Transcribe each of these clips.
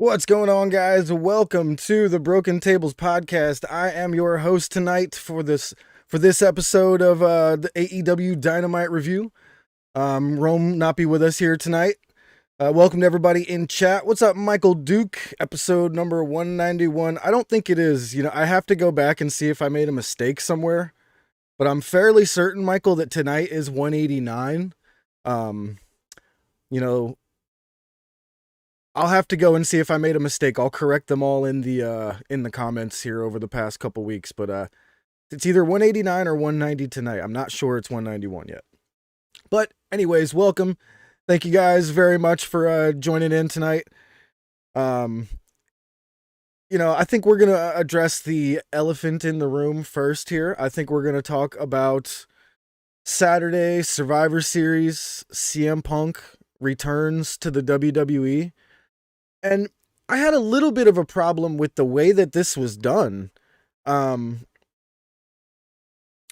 What's going on, guys? Welcome to the Broken Tables podcast. I am your host tonight for this episode of the AEW Dynamite review. Rome not be with us here tonight. Welcome to everybody in chat. What's up, Michael Duke? Episode number 191. I don't think it is. I have to go back and see if I made a mistake somewhere, but I'm fairly certain, Michael, that tonight is 189. I'll have to go and see if I made a mistake. I'll correct them all in the comments here over the past couple weeks, but it's either 189 or 190 tonight. I'm not sure it's 191 yet. But anyways, welcome. Thank you guys very much for joining in tonight. I think we're going to address the elephant in the room first here. I think we're going to talk about Saturday Survivor Series. CM Punk returns to the WWE. And I had a little bit of a problem with the way that this was done.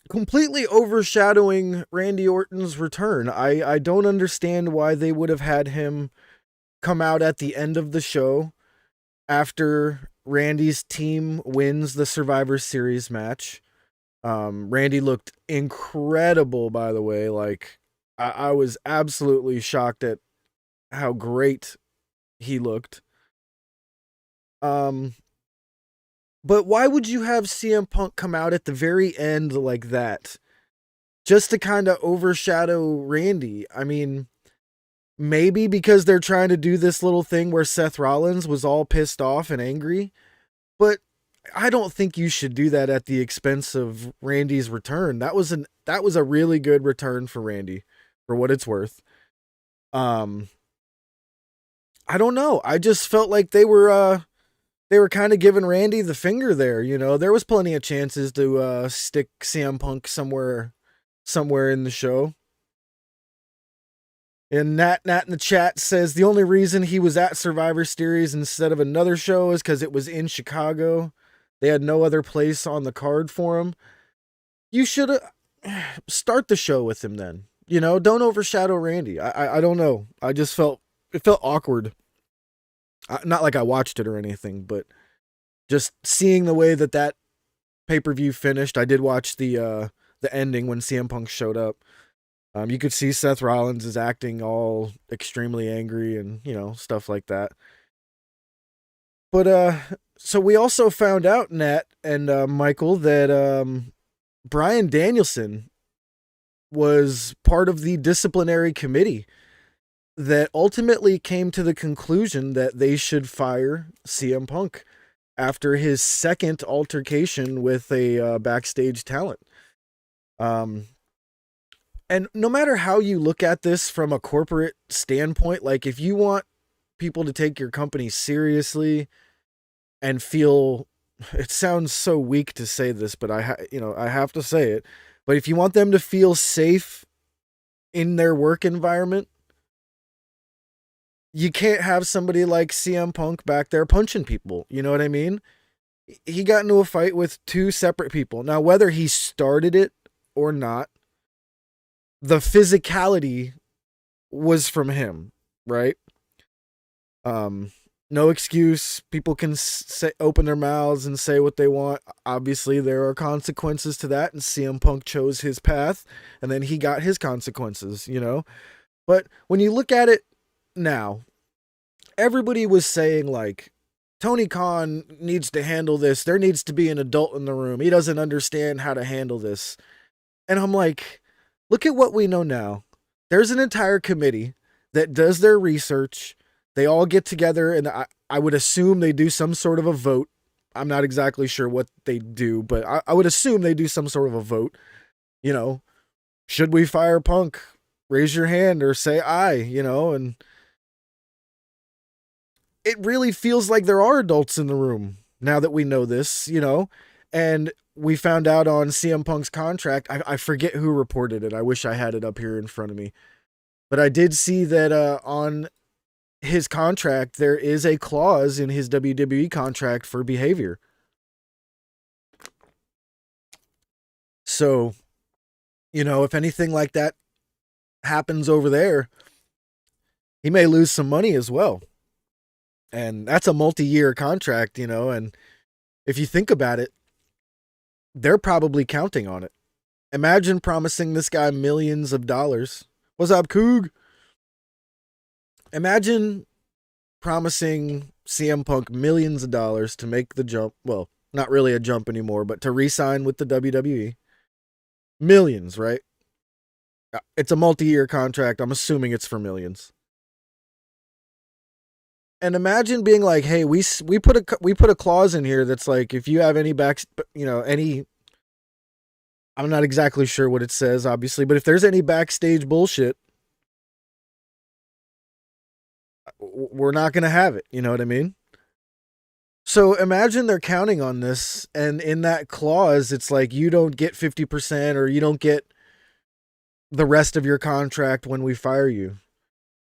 Completely overshadowing Randy Orton's return. I don't understand why they would have had him come out at the end of the show after Randy's team wins the Survivor Series match. Randy looked incredible, by the way. I was absolutely shocked at how great he looked. But why would you have CM Punk come out at the very end like that? Just to kind of overshadow Randy. I mean, maybe because they're trying to do this little thing where Seth Rollins was all pissed off and angry, but I don't think you should do that at the expense of Randy's return. That was a really good return for Randy, for what it's worth. I don't know. I just felt like they were kind of giving Randy the finger there. There was plenty of chances to stick CM Punk somewhere in the show. And Nat in the chat says the only reason he was at Survivor Series instead of another show is because it was in Chicago. They had no other place on the card for him. You should start the show with him then. Don't overshadow Randy. I don't know. I just felt awkward. Not like I watched it or anything, but just seeing the way that pay-per-view finished. I did watch the ending when CM Punk showed up. You could see Seth Rollins is acting all extremely angry and, stuff like that. But, so we also found out, Nat and Michael, that Bryan Danielson was part of the Disciplinary Committee that ultimately came to the conclusion that they should fire CM Punk after his second altercation with a backstage talent. And no matter how you look at this from a corporate standpoint, like if you want people to take your company seriously and feel, it sounds so weak to say this, but I have to say it, but if you want them to feel safe in their work environment, you can't have somebody like CM Punk back there punching people. You know what I mean? He got into a fight with two separate people. Now, whether he started it or not, the physicality was from him, right? No excuse. People can open their mouths and say what they want. Obviously, there are consequences to that, and CM Punk chose his path, and then he got his consequences, But when you look at it now, everybody was saying, Tony Khan needs to handle this. There needs to be an adult in the room. He doesn't understand how to handle this. And I'm like, look at what we know now. There's an entire committee that does their research. They all get together, and I would assume they do some sort of a vote. I'm not exactly sure what they do, but I would assume they do some sort of a vote. Should we fire Punk? Raise your hand or say aye, and it really feels like there are adults in the room now that we know this, and we found out on CM Punk's contract. I forget who reported it. I wish I had it up here in front of me, but I did see that on his contract, there is a clause in his WWE contract for behavior. So, if anything like that happens over there, he may lose some money as well. And that's a multi-year contract, you know, and if you think about it, they're probably counting on it. Imagine promising this guy millions of dollars. What's up, Coog? Imagine promising CM Punk millions of dollars to make the jump. Well, not really a jump anymore, but to re-sign with the WWE. Millions, right? It's a multi-year contract. I'm assuming it's for millions. And imagine being like, "Hey, we put a clause in here that's like, if you have any any, I'm not exactly sure what it says, obviously, but if there's any backstage bullshit, we're not going to have it." You know what I mean? So imagine they're counting on this, and in that clause, it's like, you don't get 50% or you don't get the rest of your contract when we fire you.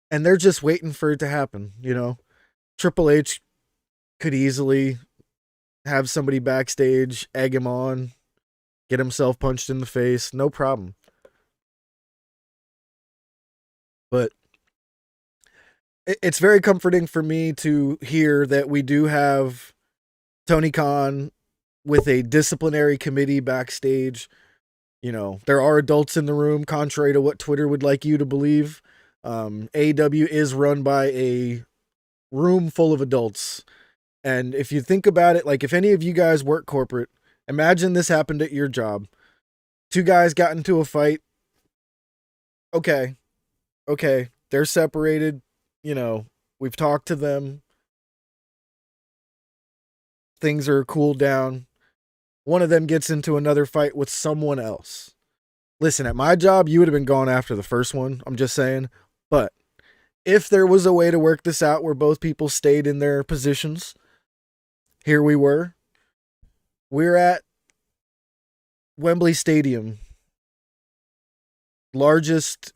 And they're just waiting for it to happen, you know? Triple H could easily have somebody backstage egg him on, get himself punched in the face, no problem. But it's very comforting for me to hear that we do have Tony Khan with a disciplinary committee backstage. You know, there are adults in the room, contrary to what Twitter would like you to believe. AEW is run by a room full of adults. And if you think about it, like, if any of you guys work corporate, imagine this happened at your job. Two guys got into a fight. Okay. They're separated. You know, we've talked to them. Things are cooled down. One of them gets into another fight with someone else. Listen, at my job, you would have been gone after the first one. I'm just saying. But if there was a way to work this out where both people stayed in their positions, here we were. We're at Wembley Stadium. Largest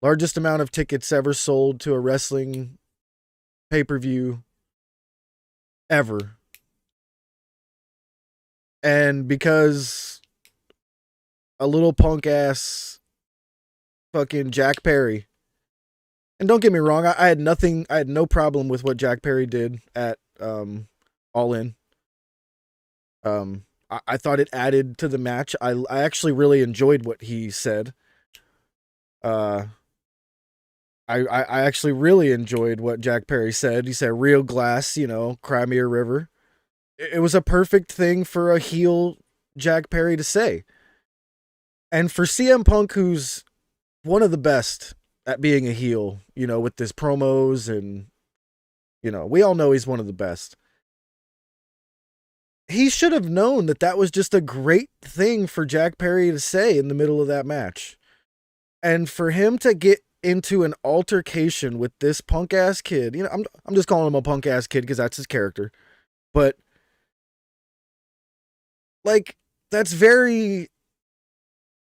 amount of tickets ever sold to a wrestling pay-per-view ever. And because a little punk ass fucking Jack Perry, and don't get me wrong, I had no problem with what Jack Perry did at All In. I thought it added to the match. I actually really enjoyed what he said. I actually really enjoyed what Jack Perry said. He said, "Real glass, you know, cry me a river." It was a perfect thing for a heel Jack Perry to say. And for CM Punk, who's one of the best at being a heel, you know, with his promos, and, you know, we all know he's one of the best. He should have known that that was just a great thing for Jack Perry to say in the middle of that match. And for him to get into an altercation with this punk ass kid, you know, I'm just calling him a punk ass kid because that's his character. But, like, that's very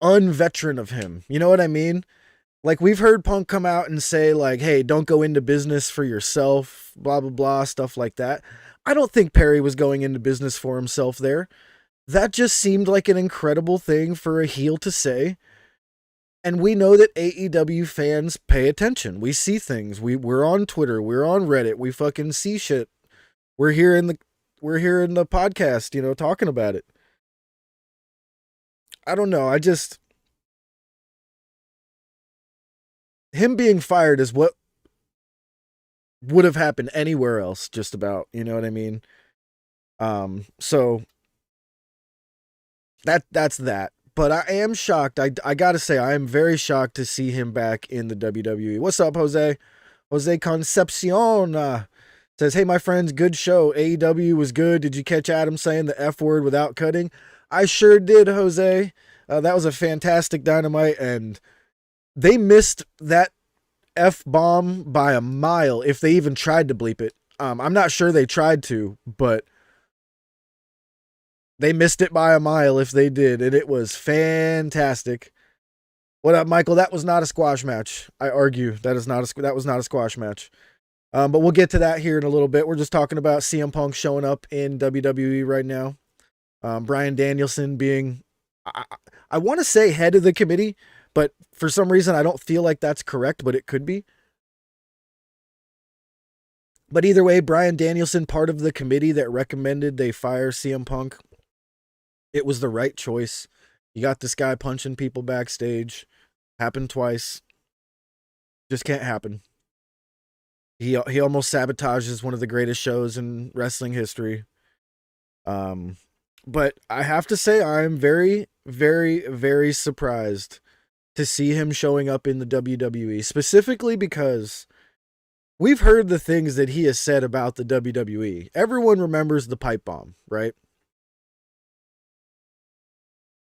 unveteran of him. You know what I mean? Like, we've heard Punk come out and say, like, "Hey, don't go into business for yourself," blah, blah, blah, stuff like that. I don't think Perry was going into business for himself there. That just seemed like an incredible thing for a heel to say. And we know that AEW fans pay attention. We see things. We're on Twitter. We're on Reddit. We fucking see shit. We're here in the podcast, you know, talking about it. I don't know. Him being fired is what would have happened anywhere else, just about, you know what I mean? So that's that. But I am shocked. I gotta say, I am very shocked to see him back in the WWE. What's up, Jose? Jose Concepcion says, "Hey, my friends, good show. AEW was good. Did you catch Adam saying the F word without cutting?" I sure did, Jose. That was a fantastic Dynamite, and they missed that F-bomb by a mile if they even tried to bleep it. I'm not sure they tried to, but they missed it by a mile if they did, and it was fantastic. What up, Michael? That was not a squash match. I argue that was not a squash match. But we'll get to that here in a little bit. We're just talking about CM Punk showing up in WWE right now. Bryan Danielson being, I want to say head of the committee, but for some reason I don't feel like that's correct, but it could be. But either way, Bryan Danielson, part of the committee that recommended they fire CM Punk, it was the right choice. You got this guy punching people backstage. Happened twice. Just can't happen. He almost sabotages one of the greatest shows in wrestling history. But I have to say I'm very, very, very surprised to see him showing up in the WWE, specifically because we've heard the things that he has said about the WWE. Everyone remembers the pipe bomb, right?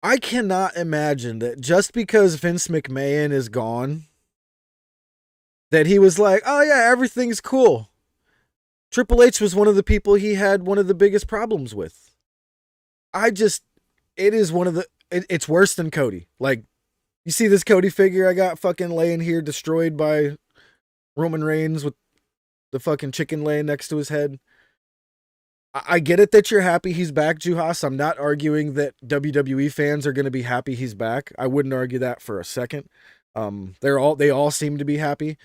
I cannot imagine that just because Vince McMahon is gone, that he was like, oh yeah, everything's cool. Triple H was one of the people he had one of the biggest problems with. It is one of it's worse than Cody. Like, you see this Cody figure I got fucking laying here destroyed by Roman Reigns with the fucking chicken laying next to his head. I get it that you're happy he's back, Juhas. I'm not arguing that WWE fans are going to be happy he's back. I wouldn't argue that for a second. They all seem to be happy.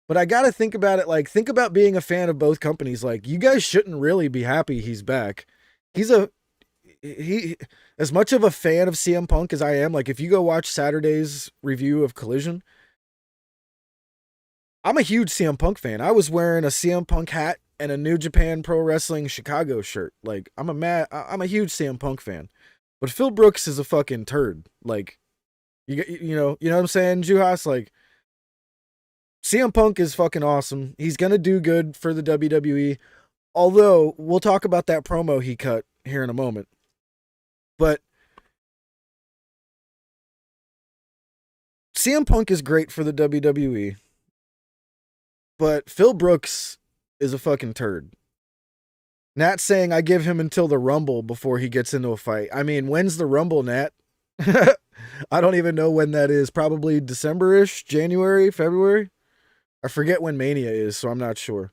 But I got to think about it, like, think about being a fan of both companies. Like, you guys shouldn't really be happy he's back. He as much of a fan of CM Punk as I am, like, if you go watch Saturday's review of Collision, I'm a huge CM Punk fan. I was wearing a CM Punk hat and a New Japan Pro Wrestling Chicago shirt. Like, I'm a huge CM Punk fan. But Phil Brooks is a fucking turd. Like, you know what I'm saying, Juhas? Like, CM Punk is fucking awesome. He's gonna do good for the WWE. Although, we'll talk about that promo he cut here in a moment. But CM Punk is great for the WWE. But Phil Brooks is a fucking turd. Nat saying I give him until the Rumble before he gets into a fight. I mean, when's the Rumble, Nat? I don't even know when that is. Probably December-ish, January, February. I forget when Mania is, so I'm not sure.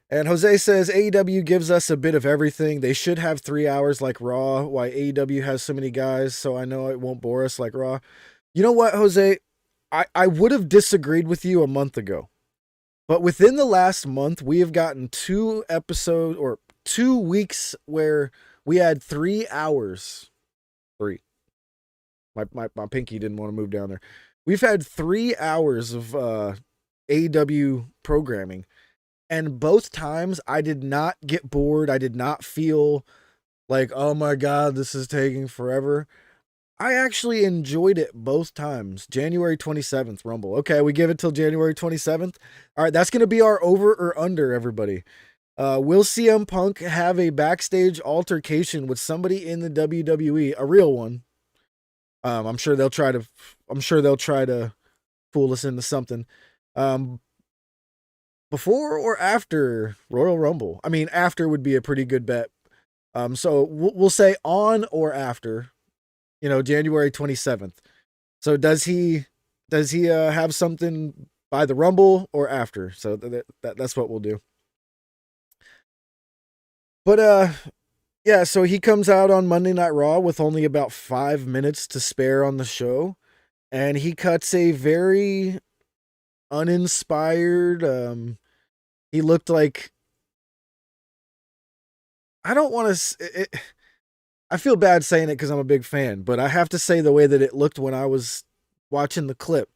And Jose says AEW gives us a bit of everything. They should have 3 hours like Raw. Why AEW has so many guys, so I know it won't bore us like Raw. You know what, Jose? I would have disagreed with you a month ago. But within the last month, we have gotten 2 episodes or 2 weeks where we had 3 hours. 3. My pinky didn't want to move down there. We've had 3 hours of AEW programming. And both times I did not get bored. I did not feel like, oh my God, this is taking forever. I actually enjoyed it both times. January 27th, Rumble. Okay, we give it till January 27th. All right, that's going to be our over or under, everybody. Will CM Punk have a backstage altercation with somebody in the WWE? A real one. I'm sure they'll try to fool us into something. Before or after Royal Rumble? I mean, after would be a pretty good bet. So we'll say on or after, January 27th. So does he have something by the Rumble or after? So that's what we'll do. But yeah, so he comes out on Monday Night Raw with only about 5 minutes to spare on the show, and he cuts a very uninspired, he looked like, I don't want to, I feel bad saying it because I'm a big fan, but I have to say the way that it looked when I was watching the clip,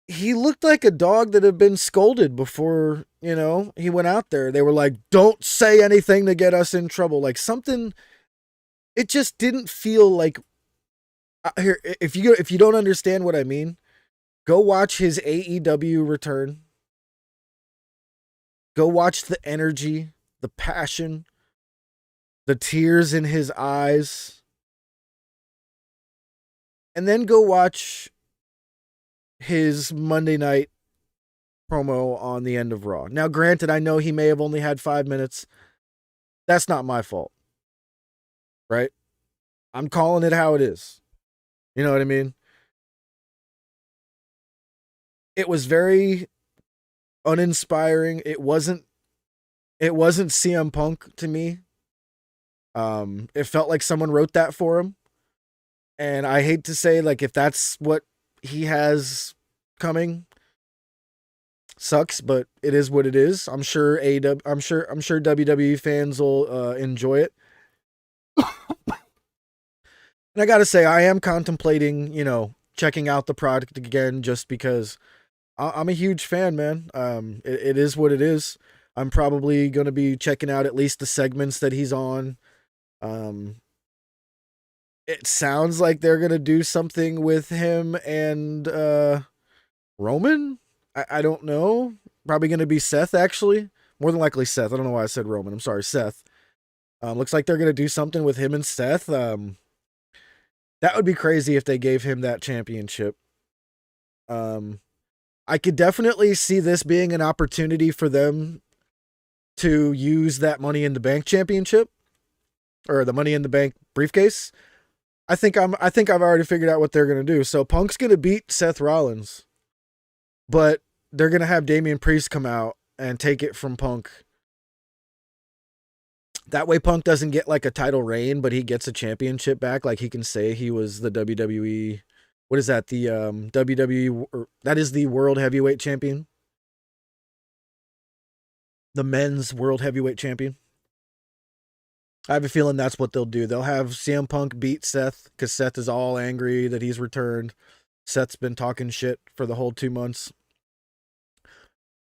he looked like a dog that had been scolded before, he went out there. They were like, don't say anything to get us in trouble. Like something, it just didn't feel like, here, if you don't understand what I mean, go watch his AEW return. Go watch the energy, the passion, the tears in his eyes. And then go watch his Monday night promo on the end of Raw. Now, granted, I know he may have only had 5 minutes. That's not my fault. Right? I'm calling it how it is. You know what I mean? It was very uninspiring. It wasn't CM Punk to me. It felt like someone wrote that for him. And I hate to say, like, if that's what he has coming, Sucks, but it is what it is. I'm sure I'm sure WWE fans will enjoy it. And I gotta say, I am contemplating, checking out the product again just because I'm a huge fan, man. It is what it is. I'm probably gonna be checking out at least the segments that he's on. Um, it sounds like they're gonna do something with him and Roman. I don't know. Probably gonna be Seth, actually. More than likely Seth. I don't know why I said Roman. I'm sorry, Seth. Looks like they're gonna do something with him and Seth. That would be crazy if they gave him that championship. Um, I could definitely see this being an opportunity for them to use that Money in the Bank championship or the Money in the Bank briefcase. I think I've already figured out what they're gonna do. So Punk's gonna beat Seth Rollins, but they're gonna have Damian Priest come out and take it from Punk. That way Punk doesn't get like a title reign, but he gets a championship back. Like he can say he was the WWE. What is that? The WWE. That is the World Heavyweight Champion. The men's World Heavyweight Champion. I have a feeling that's what they'll do. They'll have CM Punk beat Seth because Seth is all angry that he's returned. Seth's been talking shit for the whole 2 months.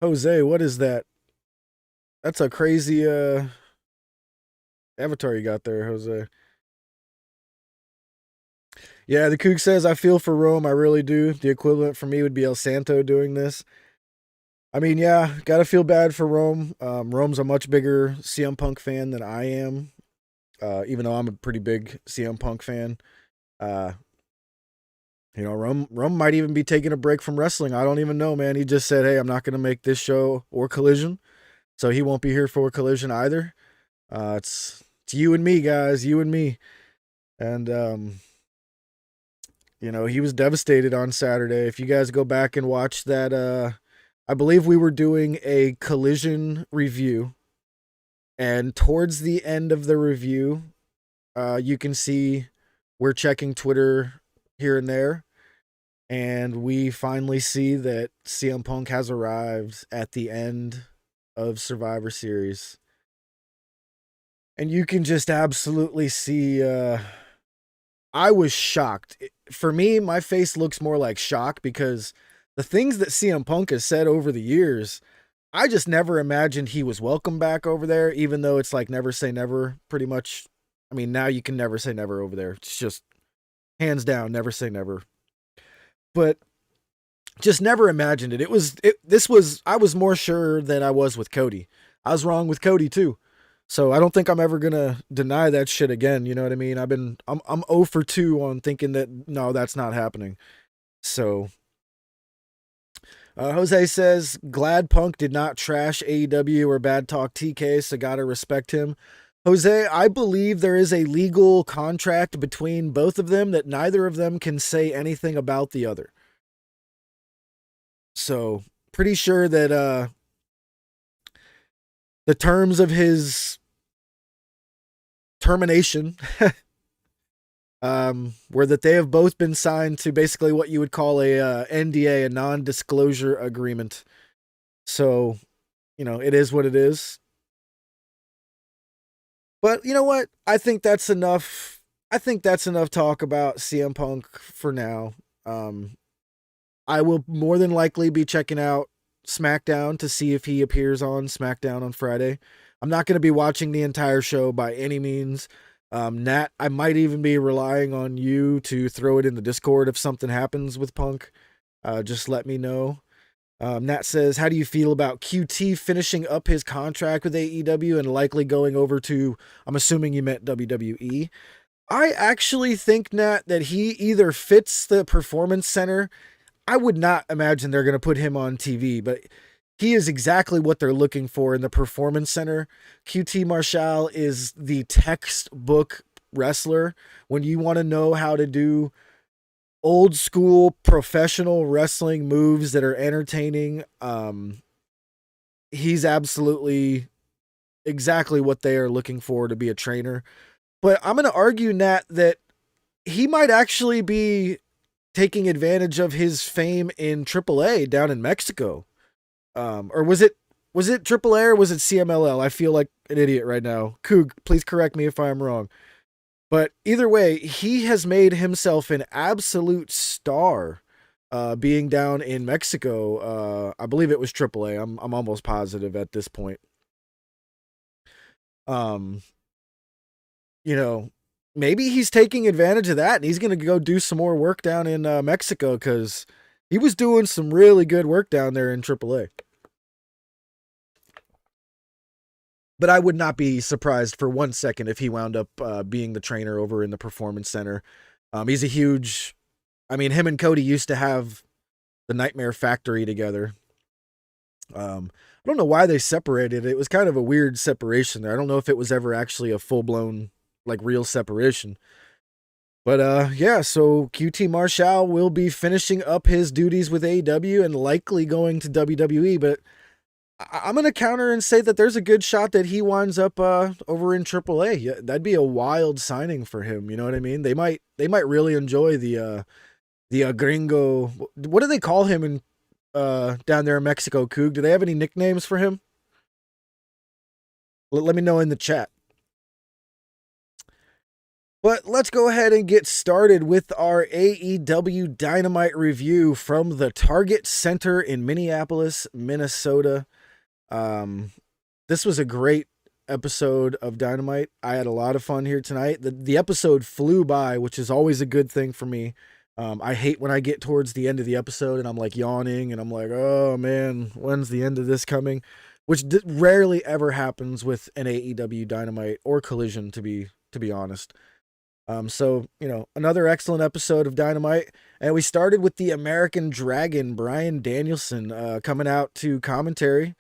Jose, what is that? That's a crazy avatar you got there, Jose. Yeah, the Kook says, I feel for Rome. I really do. The equivalent for me would be El Santo doing this. I mean, yeah, gotta feel bad for Rome. Rome's a much bigger CM Punk fan than I am, even though I'm a pretty big CM Punk fan. Rome might even be taking a break from wrestling. I don't even know, man. He just said, hey, I'm not going to make this show or Collision, so he won't be here for Collision either. It's you and me, guys, you and me. And, he was devastated on Saturday. If you guys go back and watch that, I believe we were doing a Collision review, and towards the end of the review, you can see we're checking Twitter here and there, and we finally see that CM Punk has arrived at the end of Survivor Series. And you can just absolutely see, I was shocked. For me, my face looks more like shock because the things that CM Punk has said over the years, I just never imagined he was welcome back over there, even though it's like never say never, pretty much. I mean, now you can never say never over there. It's just hands down, never say never. But just never imagined it. I was more sure than I was with Cody. I was wrong with Cody too. So I don't think I'm ever gonna deny that shit again. You know what I mean? I'm 0 for 2 on thinking that no, that's not happening. So Jose says, glad Punk did not trash AEW or bad talk TK, so gotta respect him. Jose, I believe there is a legal contract between both of them that neither of them can say anything about the other. So, pretty sure that the terms of his termination were that they have both been signed to basically what you would call a NDA, a non-disclosure agreement. So, it is what it is. But you know what? I think that's enough. I think that's enough talk about CM Punk for now. I will more than likely be checking out SmackDown to see if he appears on SmackDown on Friday. I'm not going to be watching the entire show by any means. Nat, I might even be relying on you to throw it in the Discord if something happens with Punk. Just let me know. Nat says, how do you feel about QT finishing up his contract with AEW and likely going over to, I'm assuming you meant WWE. I actually think, Nat, that he either fits the Performance Center. I would not imagine they're going to put him on TV, but he is exactly what they're looking for in the Performance Center. QT Marshall is the textbook wrestler. When you want to know how to do old school professional wrestling moves that are entertaining, he's absolutely exactly what they are looking for to be a trainer. But I'm going to argue, Nat, that he might actually be taking advantage of his fame in AAA down in Mexico. Or was it AAA or was it CMLL? I feel like an idiot right now. Coog, please correct me if I'm wrong. But either way, he has made himself an absolute star. Being down in Mexico, I believe it was AAA. I'm almost positive at this point. Um, you know, maybe he's taking advantage of that and he's going to go do some more work down in Mexico because he was doing some really good work down there in AAA. But I would not be surprised for 1 second if he wound up being the trainer over in the Performance Center. He's a huge. I mean, him and Cody used to have the Nightmare Factory together. I don't know why they separated. It was kind of a weird separation there. I don't know if it was ever actually a full blown like real separation. But yeah, so QT Marshall will be finishing up his duties with AEW and likely going to WWE, but I'm going to counter and say that there's a good shot that he winds up over in AAA. Yeah, that'd be a wild signing for him, you know what I mean? They might really enjoy the gringo. What do they call him in down there in Mexico, Coog? Do they have any nicknames for him? Let me know in the chat. But let's go ahead and get started with our AEW Dynamite review from the Target Center in Minneapolis, Minnesota. This was a great episode of Dynamite. I had a lot of fun here tonight. The episode flew by, which is always a good thing for me. I hate when I get towards the end of the episode and I'm like yawning and I'm like, oh man, when's the end of this coming? Which rarely ever happens with an AEW Dynamite or Collision, to be honest. So, another excellent episode of Dynamite. And we started with the American Dragon, Bryan Danielson, coming out to commentary.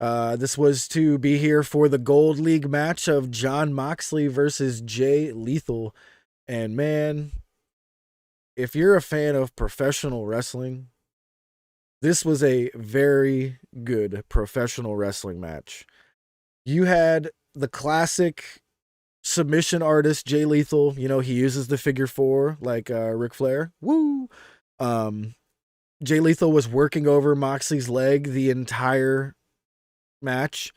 This was to be here for the Gold League match of Jon Moxley versus Jay Lethal. And man, if you're a fan of professional wrestling, this was a very good professional wrestling match. You had the classic submission artist Jay Lethal. He uses the figure four like Ric Flair. Woo! Jay Lethal was working over Moxley's leg the entire match.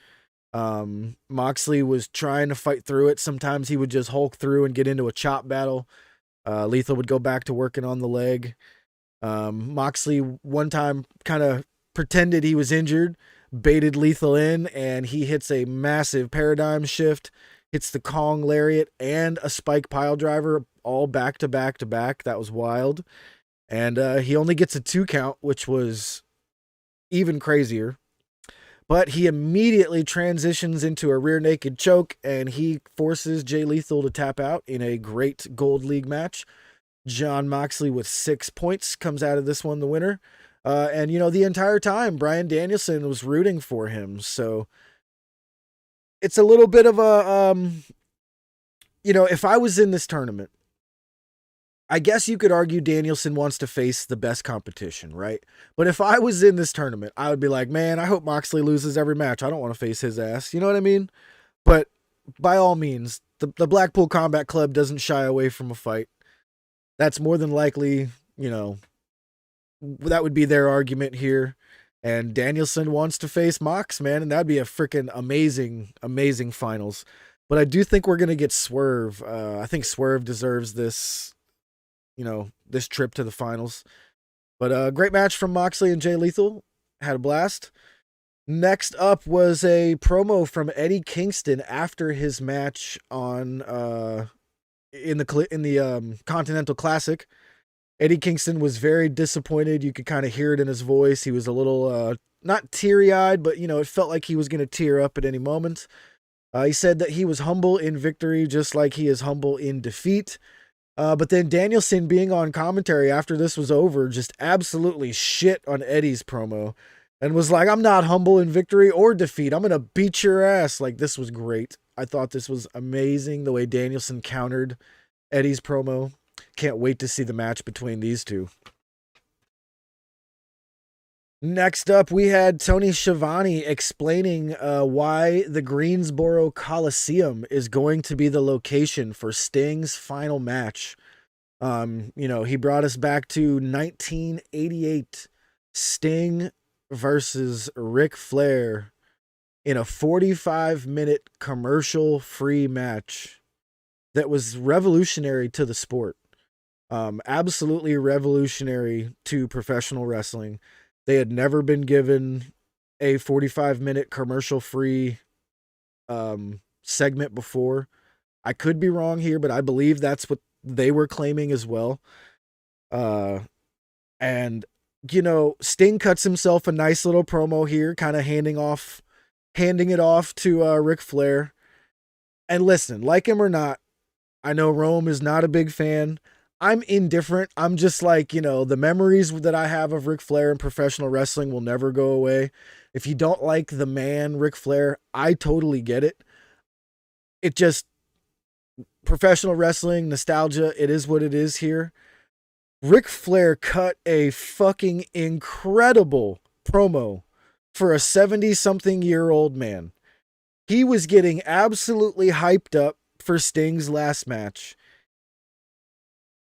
Moxley was trying to fight through it. Sometimes he would just hulk through and get into a chop battle. Lethal would go back to working on the leg. Moxley one time kind of pretended he was injured, baited Lethal in, and he hits a massive paradigm shift. Hits the Kong Lariat and a spike pile driver all back to back to back. That was wild. And he only gets a 2 count, which was even crazier. But he immediately transitions into a rear naked choke and he forces Jay Lethal to tap out in a great Gold League match. Jon Moxley with 6 points comes out of this one the winner. And the entire time Bryan Danielson was rooting for him. So it's a little bit of a, if I was in this tournament, I guess you could argue Danielson wants to face the best competition, right? But if I was in this tournament, I would be like, man, I hope Moxley loses every match. I don't want to face his ass. You know what I mean? But by all means, the Blackpool Combat Club doesn't shy away from a fight. That's more than likely, that would be their argument here. And Danielson wants to face Mox, man, and that'd be a freaking amazing, amazing finals. But I do think we're going to get Swerve. I think Swerve deserves this, this trip to the finals. But a great match from Moxley and Jay Lethal. Had a blast. Next up was a promo from Eddie Kingston after his match on in the Continental Classic. Eddie Kingston was very disappointed. You could kind of hear it in his voice. He was a little, not teary-eyed, but, it felt like he was going to tear up at any moment. He said that he was humble in victory, just like he is humble in defeat. But then Danielson, being on commentary after this was over, just absolutely shit on Eddie's promo and was like, I'm not humble in victory or defeat. I'm going to beat your ass. Like, this was great. I thought this was amazing, the way Danielson countered Eddie's promo. Can't wait to see the match between these two. Next up, we had Tony Schiavone explaining why the Greensboro Coliseum is going to be the location for Sting's final match. He brought us back to 1988. Sting versus Ric Flair in a 45-minute commercial-free match that was revolutionary to the sport. Absolutely revolutionary to professional wrestling. They had never been given a 45-minute commercial-free segment before. I could be wrong here, but I believe that's what they were claiming as well. And Sting cuts himself a nice little promo here, kind of handing it off to Ric Flair. And listen, like him or not, I know Rome is not a big fan. I'm indifferent. I'm just like, the memories that I have of Ric Flair in professional wrestling will never go away. If you don't like the man, Ric Flair, I totally get it. It just, professional wrestling, nostalgia, it is what it is here. Ric Flair cut a fucking incredible promo for a 70-something-year-old man. He was getting absolutely hyped up for Sting's last match.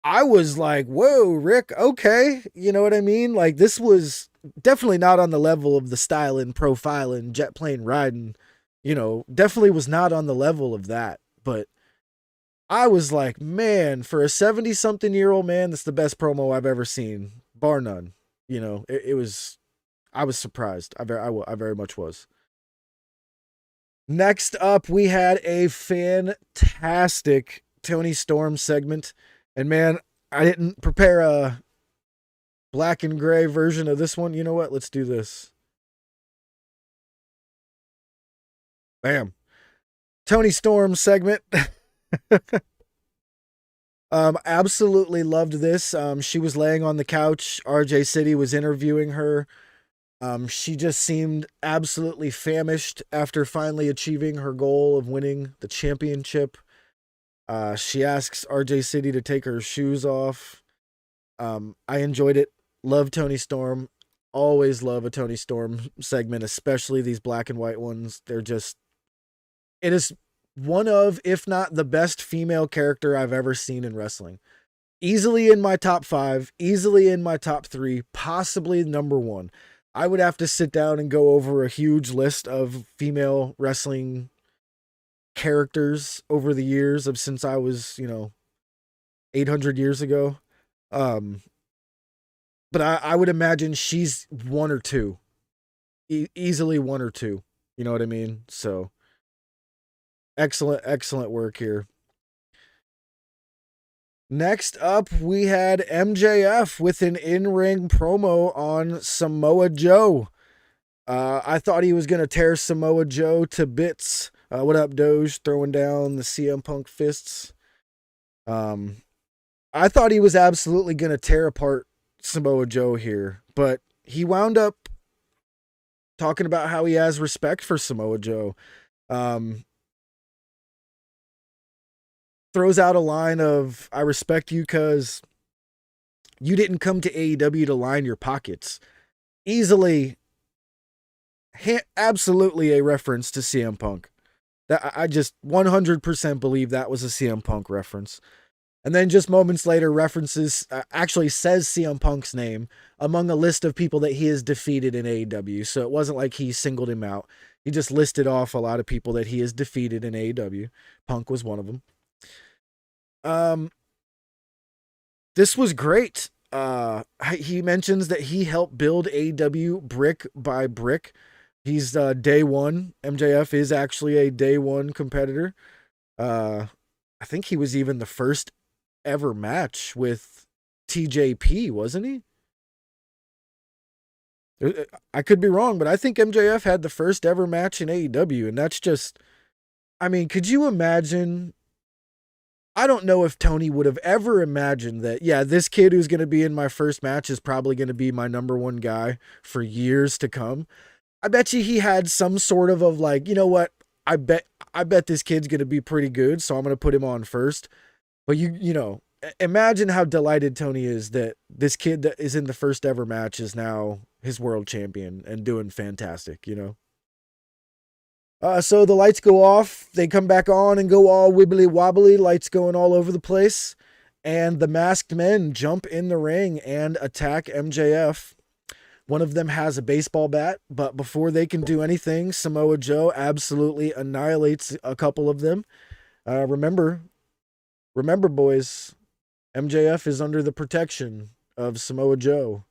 I was like, whoa, Rick, okay. You know what I mean? Like, this was definitely not on the level of the styling, profiling, jet plane riding. Definitely was not on the level of that. But I was like, man, for a 70-something-year-old man, that's the best promo I've ever seen, bar none. It was, I was surprised. I very much was. Next up, we had a fantastic Toni Storm segment. And man, I didn't prepare a black and gray version of this one. You know what? Let's do this. Bam. Toni Storm segment. Absolutely loved this. She was laying on the couch. RJ City was interviewing her. She just seemed absolutely famished after finally achieving her goal of winning the championship. She asks RJ City to take her shoes off. I enjoyed it. Love Toni Storm. Always love a Toni Storm segment, especially these black and white ones. It is one of, if not the best female character I've ever seen in wrestling. Easily in my top 5, easily in my top 3, possibly number 1. I would have to sit down and go over a huge list of female wrestling characters over the years of since I was, 800 years ago. But I would imagine she's 1 or 2. Easily 1 or 2. You know what I mean? So excellent work here. Next up, we had MJF with an in-ring promo on Samoa Joe. I thought he was going to tear Samoa Joe to bits. What up, Doge? Throwing down the CM Punk fists. I thought he was absolutely going to tear apart Samoa Joe here, but he wound up talking about how he has respect for Samoa Joe. Throws out a line of, I respect you because you didn't come to AEW to line your pockets. Easily, absolutely a reference to CM Punk. That I just 100% believe that was a CM Punk reference. And then just moments later actually says CM Punk's name among a list of people that he has defeated in AEW. So it wasn't like he singled him out. He just listed off a lot of people that he has defeated in AEW. Punk was one of them. This was great. He mentions that he helped build AEW brick by brick. He's day one. MJF is actually a day one competitor. I think he was even the first ever match with TJP, wasn't he? I could be wrong, but I think MJF had the first ever match in AEW, and that's just, I mean, could you imagine? I don't know if Tony would have ever imagined that, yeah, this kid who's going to be in my first match is probably going to be my number one guy for years to come. I bet you he had some sort of like, you know what? I bet this kid's going to be pretty good, so I'm going to put him on first. But you know, imagine how delighted Tony is that this kid that is in the first ever match is now his world champion and doing fantastic, you know? So the lights go off, they come back on and go all wibbly wobbly, lights going all over the place, and the masked men jump in the ring and attack MJF. One of them has a baseball bat, but before they can do anything, Samoa Joe absolutely annihilates a couple of them. Remember, boys, MJF is under the protection of Samoa Joe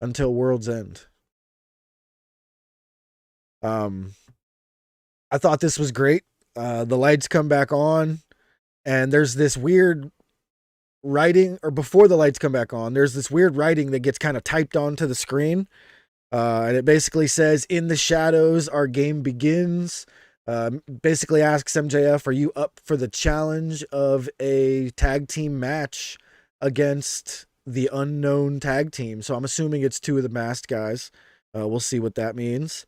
until World's End. I thought this was great. The lights come back on, and there's this weird writing, or before the lights come back on, there's this weird writing that gets kind of typed onto the screen. And it basically says, "In the shadows, our game begins." Basically asks MJF, "Are you up for the challenge of a tag team match against the unknown tag team?" So I'm assuming it's two of the masked guys. We'll see what that means.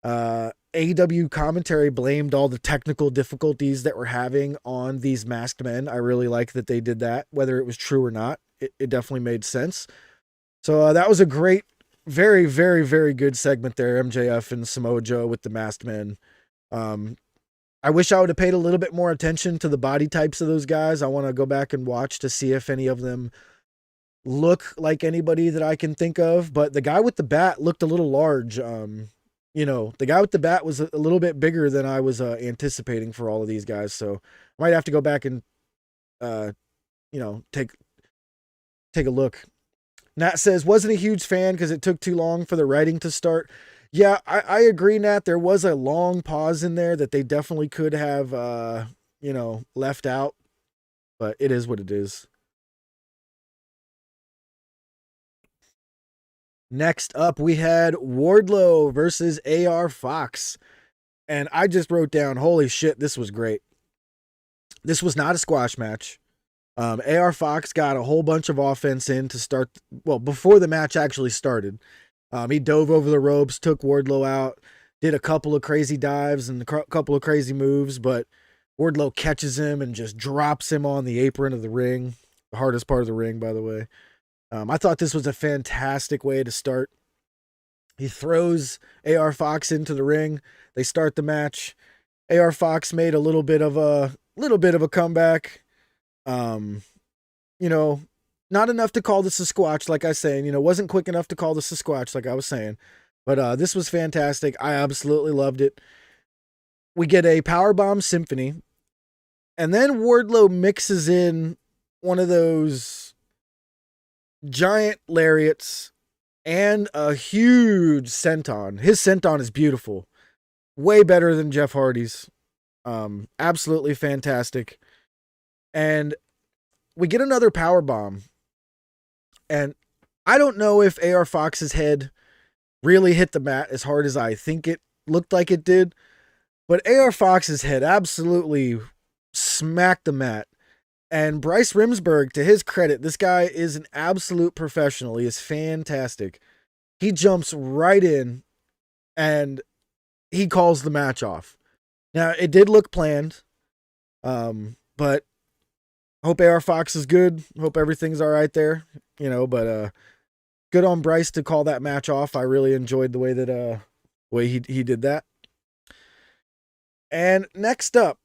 AEW commentary blamed all the technical difficulties that we're having on these masked men. I really like that they did that, whether it was true or not. It definitely made sense. So that was a great, very, very, very good segment there, MJF and Samoa Joe with the masked men. I wish I would have paid a little bit more attention to the body types of those guys. I want to go back and watch to see if any of them look like anybody that I can think of. But the guy with the bat looked a little large. The guy with the bat was a little bit bigger than I was anticipating for all of these guys. So I might have to go back and, take a look. Nat says, wasn't a huge fan because it took too long for the writing to start. Yeah, I agree, Nat. There was a long pause in there that they definitely could have, left out. But it is what it is. Next up, we had Wardlow versus AR Fox. And I just wrote down, holy shit, this was great. This was not a squash match. AR Fox got a whole bunch of offense in to start, before the match actually started. He dove over the ropes, took Wardlow out, did a couple of crazy dives and a couple of crazy moves, but Wardlow catches him and just drops him on the apron of the ring. The hardest part of the ring, by the way. I thought this was a fantastic way to start. He throws AR Fox into the ring. They start the match. AR Fox made a little bit of a comeback. Not enough to call this a squash, like I was saying. Wasn't quick enough to call this a squash, like I was saying. But this was fantastic. I absolutely loved it. We get a powerbomb symphony, and then Wardlow mixes in one of those giant lariats and a huge senton. His senton is beautiful. Way better than Jeff Hardy's. Absolutely fantastic. And we get another power bomb. And I don't know if AR Fox's head really hit the mat as hard as I think it looked like it did. But AR Fox's head absolutely smacked the mat. And Bryce Remsburg, to his credit, this guy is an absolute professional. He is fantastic. He jumps right in and he calls the match off. Now, it did look planned, but hope AR Fox is good. Hope everything's all right there, but good on Bryce to call that match off. I really enjoyed the way that he did that. And next up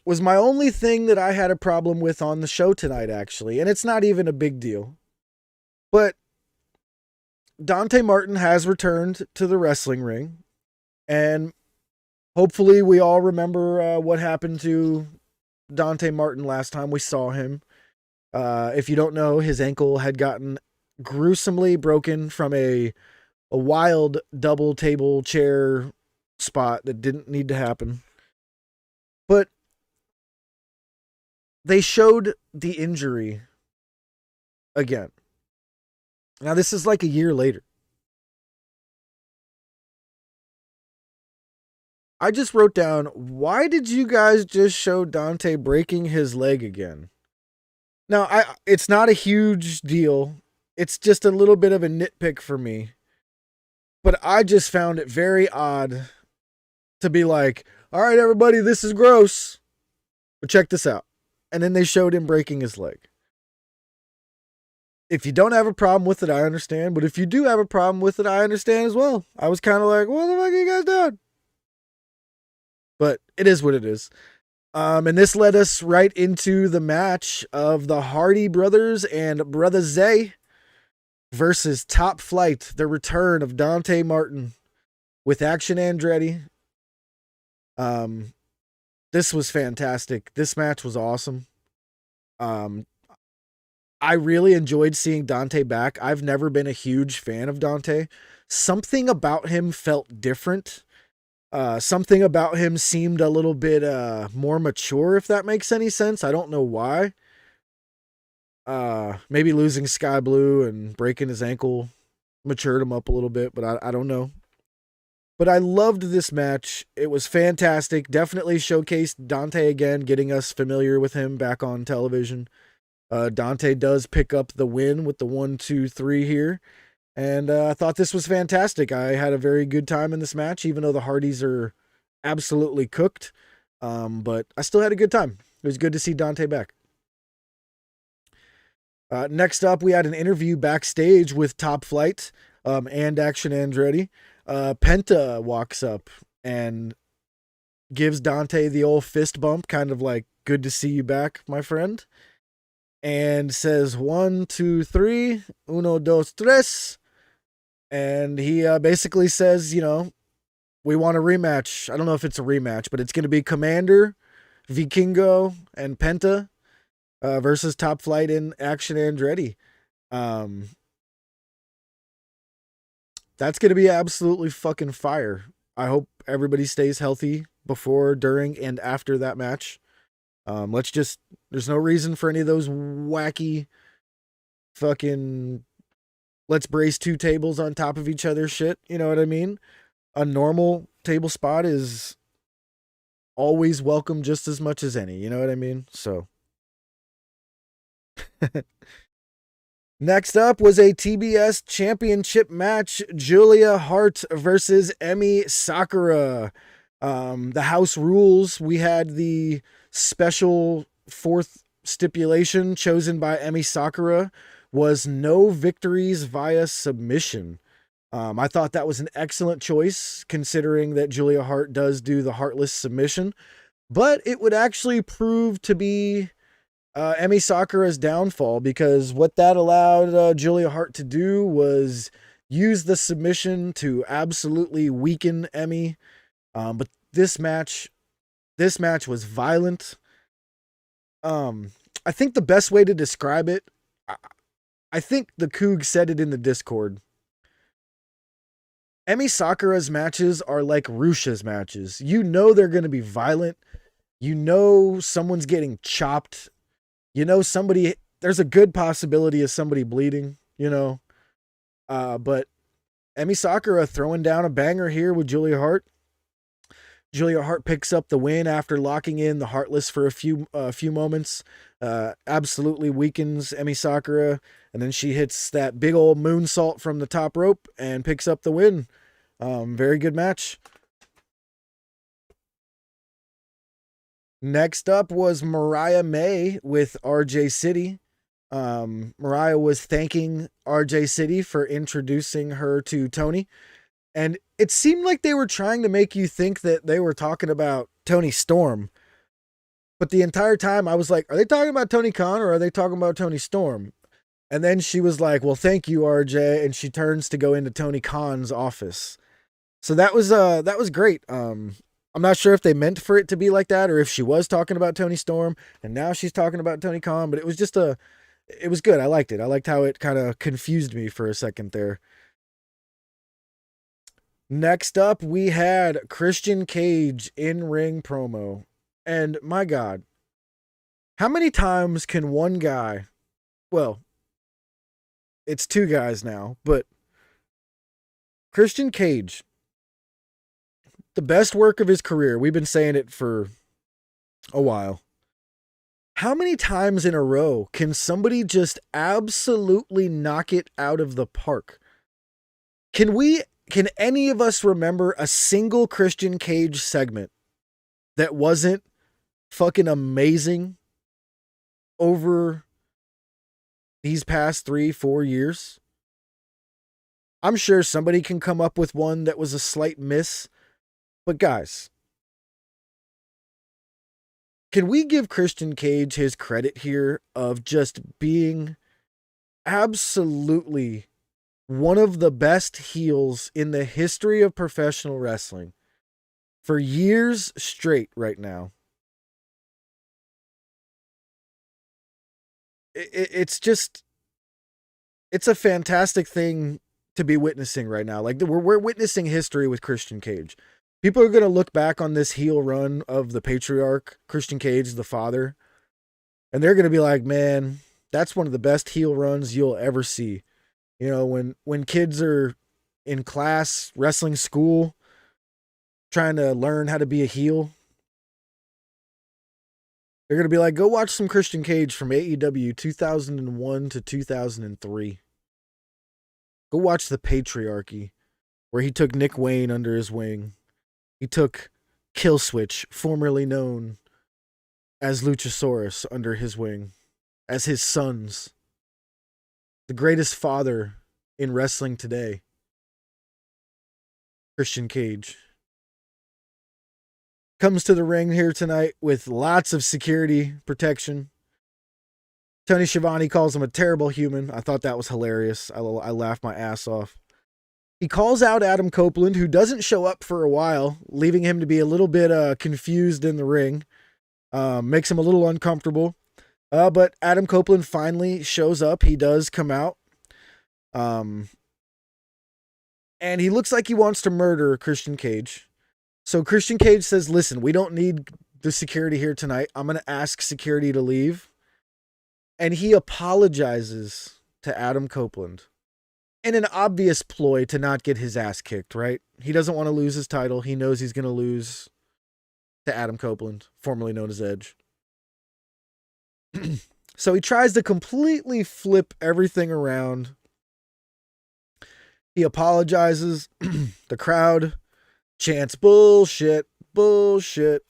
was my only thing that I had a problem with on the show tonight, actually. And it's not even a big deal. But Dante Martin has returned to the wrestling ring. And hopefully we all remember what happened to Dante Martin last time we saw him. If you don't know, his ankle had gotten gruesomely broken from a wild double table chair spot that didn't need to happen. But they showed the injury again. Now, this is like a year later. I just wrote down, why did you guys just show Dante breaking his leg again? Now, it's not a huge deal. It's just a little bit of a nitpick for me. But I just found it very odd to be like, all right, everybody, this is gross. But check this out. And then they showed him breaking his leg. If you don't have a problem with it, I understand. But if you do have a problem with it, I understand as well. I was kind of like, what the fuck are you guys doing? But it is what it is. And this led us right into the match of the Hardy brothers and Brother Zay versus Top Flight, the return of Dante Martin with Action Andretti. This was fantastic. This match was awesome. I really enjoyed seeing Dante back. I've never been a huge fan of Dante. Something about him felt different. Something about him seemed a little bit more mature, if that makes any sense. I don't know why. Maybe losing Sky Blue and breaking his ankle matured him up a little bit, but I don't know. But I loved this match. It was fantastic. Definitely showcased Dante again, getting us familiar with him back on television. Dante does pick up the win with the 1-2-3 here. And I thought this was fantastic. I had a very good time in this match, even though the Hardys are absolutely cooked. But I still had a good time. It was good to see Dante back. Next up, we had an interview backstage with Top Flight and Action Andretti. Penta walks up and gives Dante the old fist bump, kind of like, good to see you back, my friend. And says 1, 2, 3, 1, 2, 3. And he basically says, you know, we want a rematch. I don't know if it's a rematch, but it's going to be Commander, Vikingo, and Penta versus Top Flight and Action Andretti. That's going to be absolutely fucking fire. I hope everybody stays healthy before, during, and after that match. There's no reason for any of those wacky fucking let's brace two tables on top of each other shit. You know what I mean? A normal table spot is always welcome just as much as any. You know what I mean? So. Next up was a TBS championship match, Julia Hart versus Emi Sakura. The house rules, we had the special fourth stipulation chosen by Emi Sakura was no victories via submission. I thought that was an excellent choice, considering that Julia Hart does do the heartless submission, but it would actually prove to be Emi Sakura's downfall, because what that allowed Julia Hart to do was use the submission to absolutely weaken Emi. But this match was violent. I think the best way to describe it, I think the Coog said it in the Discord. Emi Sakura's matches are like Rush's matches. You know they're going to be violent. You know someone's getting chopped. You know there's a good possibility of somebody bleeding, you know. But Emi Sakura throwing down a banger here with Julia Hart. Julia Hart picks up the win after locking in the Heartless for a few moments. Absolutely weakens Emi Sakura, and then she hits that big old moonsault from the top rope and picks up the win. Very good match. Next up was Mariah May with RJ City. Mariah was thanking RJ City for introducing her to Tony. And it seemed like they were trying to make you think that they were talking about Tony Storm. But the entire time I was like, are they talking about Tony Khan or are they talking about Tony Storm? And then she was like, well, thank you, RJ. And she turns to go into Tony Khan's office. So that was great. I'm not sure if they meant for it to be like that or if she was talking about Tony Storm and now she's talking about Tony Khan, but it was just it was good. I liked it. I liked how it kind of confused me for a second there. Next up, we had Christian Cage in-ring promo. And my God, how many times can one guy, well, it's two guys now, but Christian Cage, the best work of his career, we've been saying it for a while. How many times in a row can somebody just absolutely knock it out of the park? Can any of us remember a single Christian Cage segment that wasn't fucking amazing over these past 3-4 years? I'm sure somebody can come up with one that was a slight miss. But guys, can we give Christian Cage his credit here of just being absolutely one of the best heels in the history of professional wrestling for years straight right now. It's just, it's a fantastic thing to be witnessing right now. Like we're witnessing history with Christian Cage. People are going to look back on this heel run of the patriarch, Christian Cage, the father, and they're going to be like, man, that's one of the best heel runs you'll ever see. You know, when kids are in class, wrestling school, trying to learn how to be a heel, they're going to be like, go watch some Christian Cage from AEW 2001 to 2003. Go watch the Patriarchy, where he took Nick Wayne under his wing. He took Killswitch, formerly known as Luchasaurus, under his wing, as his sons. The greatest father in wrestling today, Christian Cage, comes to the ring here tonight with lots of security protection. Tony Schiavone calls him a terrible human. I thought that was hilarious. I laughed my ass off. He calls out Adam Copeland, who doesn't show up for a while, leaving him to be a little bit confused in the ring. Makes him a little uncomfortable. But Adam Copeland finally shows up. He does come out. And he looks like he wants to murder Christian Cage. So Christian Cage says, listen, we don't need the security here tonight. I'm going to ask security to leave. And he apologizes to Adam Copeland in an obvious ploy to not get his ass kicked, right? He doesn't want to lose his title. He knows he's going to lose to Adam Copeland, formerly known as Edge. So he tries to completely flip everything around. He apologizes. The crowd chants, bullshit, bullshit.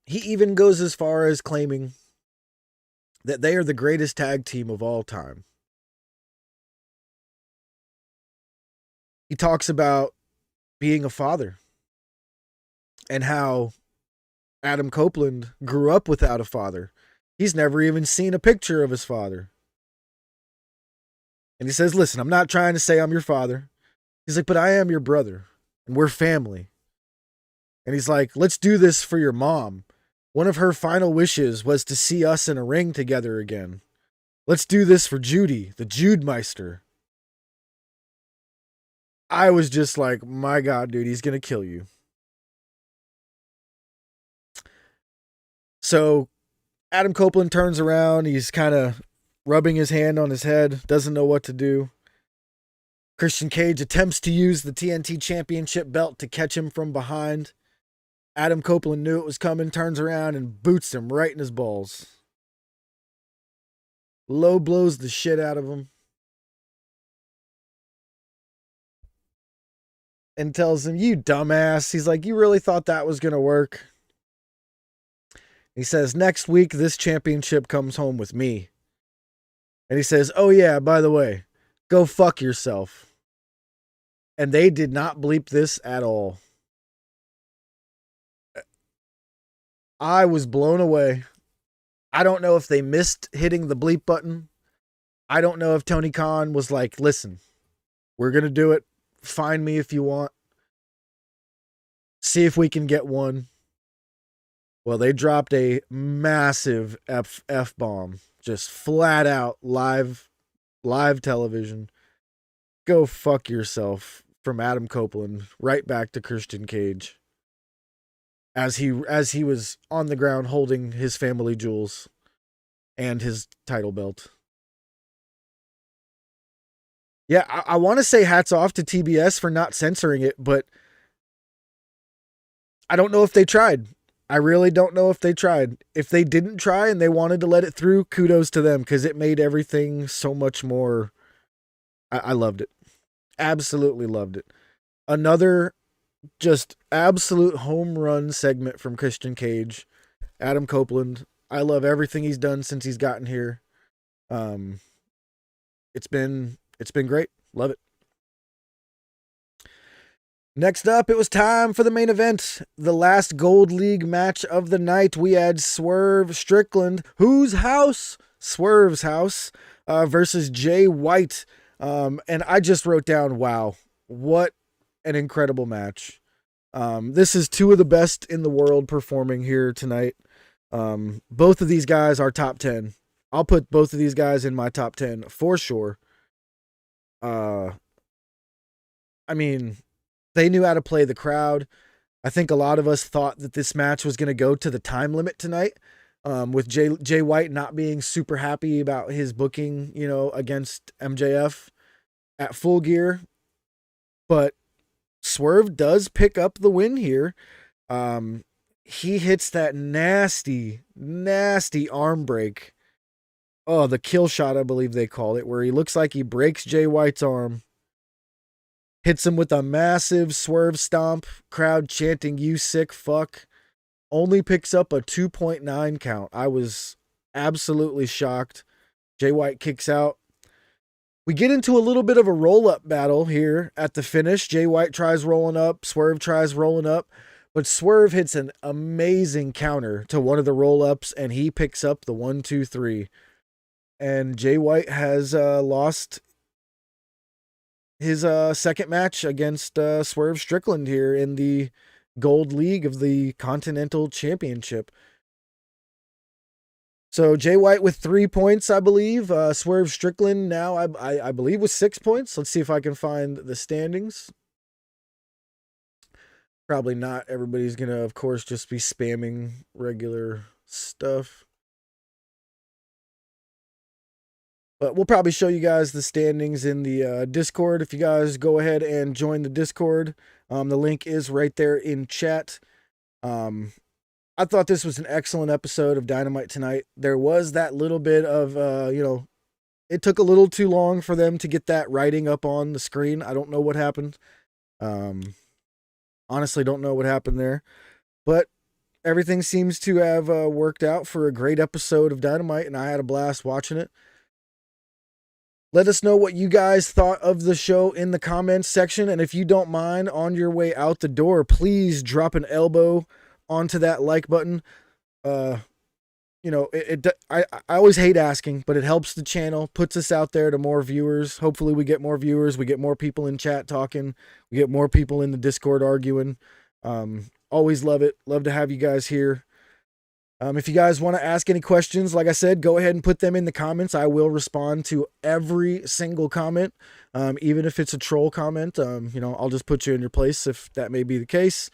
He even goes as far as claiming that they are the greatest tag team of all time. He talks about being a father and how Adam Copeland grew up without a father. He's never even seen a picture of his father. And he says, listen, I'm not trying to say I'm your father. He's like, but I am your brother and we're family. And he's like, let's do this for your mom. One of her final wishes was to see us in a ring together again. Let's do this for Judy, the Judemeister. I was just like, my God, dude, he's going to kill you. So Adam Copeland turns around. He's kind of rubbing his hand on his head, doesn't know what to do. Christian Cage attempts to use the TNT Championship belt to catch him from behind. Adam Copeland knew it was coming, turns around and boots him right in his balls. Low blows the shit out of him. And tells him, you dumbass. He's like, you really thought that was going to work? He says, next week, this championship comes home with me. And he says, oh yeah, by the way, go fuck yourself. And they did not bleep this at all. I was blown away. I don't know if they missed hitting the bleep button. I don't know if Tony Khan was like, listen, we're going to do it. Find me if you want. See if we can get one. Well, they dropped a massive F-bomb. Just flat out live television. Go fuck yourself from Adam Copeland right back to Christian Cage. As he was on the ground holding his family jewels and his title belt. Yeah, I want to say hats off to TBS for not censoring it, but I don't know if they tried. I really don't know if they tried. If they didn't try and they wanted to let it through, kudos to them, because it made everything so much more. I loved it. Absolutely loved it. Another just absolute home run segment from Christian Cage. Adam Copeland. I love everything he's done since he's gotten here. It's been great. Love it. Next up, it was time for the main event. The last Gold League match of the night. We had Swerve Strickland, whose house Swerve's house versus Jay White. And I just wrote down, wow, what an incredible match. This is two of the best in the world performing here tonight. Both of these guys are top 10. I'll put both of these guys in my top 10 for sure. I mean, they knew how to play the crowd. I think a lot of us thought that this match was going to go to the time limit tonight, with Jay White not being super happy about his booking, against MJF at Full Gear. But Swerve does pick up the win here. He hits that nasty, nasty arm break. Oh, the kill shot, I believe they call it, where he looks like he breaks Jay White's arm. Hits him with a massive Swerve stomp. Crowd chanting, "You sick fuck." Only picks up a 2.9 count. I was absolutely shocked. Jay White kicks out. We get into a little bit of a roll-up battle here at the finish. Jay White tries rolling up. Swerve tries rolling up. But Swerve hits an amazing counter to one of the roll-ups, and he picks up the 1, 2, 3. And Jay White has lost his second match against Swerve Strickland here in the Gold League of the Continental Championship. So Jay White with 3 points, I believe. Swerve Strickland now, I believe, with 6 points. Let's see if I can find the standings. Probably not. Everybody's going to, of course, just be spamming regular stuff. But we'll probably show you guys the standings in the Discord. If you guys go ahead and join the Discord, the link is right there in chat. I thought this was an excellent episode of Dynamite tonight. There was that little bit of, it took a little too long for them to get that writing up on the screen. I don't know what happened. Honestly, don't know what happened there. But everything seems to have worked out for a great episode of Dynamite, and I had a blast watching it. Let us know what you guys thought of the show in the comments section. And if you don't mind, on your way out the door, please drop an elbow onto that like button. I always hate asking, but it helps the channel, puts us out there to more viewers. Hopefully we get more viewers. We get more people in chat talking. We get more people in the Discord arguing. Always love it. Love to have you guys here. If you guys want to ask any questions, like I said, go ahead and put them in the comments. I will respond to every single comment, even if it's a troll comment. I'll just put you in your place if that may be the case.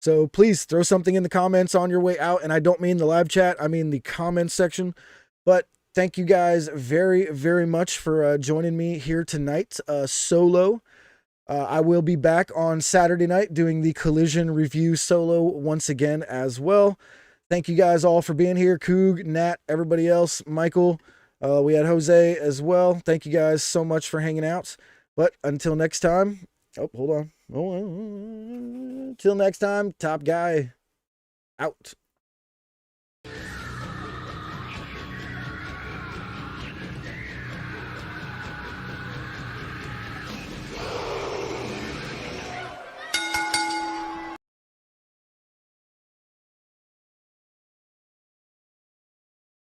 So please throw something in the comments on your way out. And I don't mean the live chat. I mean the comments section. But thank you guys very, very much for joining me here tonight solo. I will be back on Saturday night doing the Collision review solo once again as well. Thank you guys all for being here. Coog, Nat, everybody else, Michael. We had Jose as well. Thank you guys so much for hanging out. But until next time. Oh, hold on. Until next time, Top Guy out.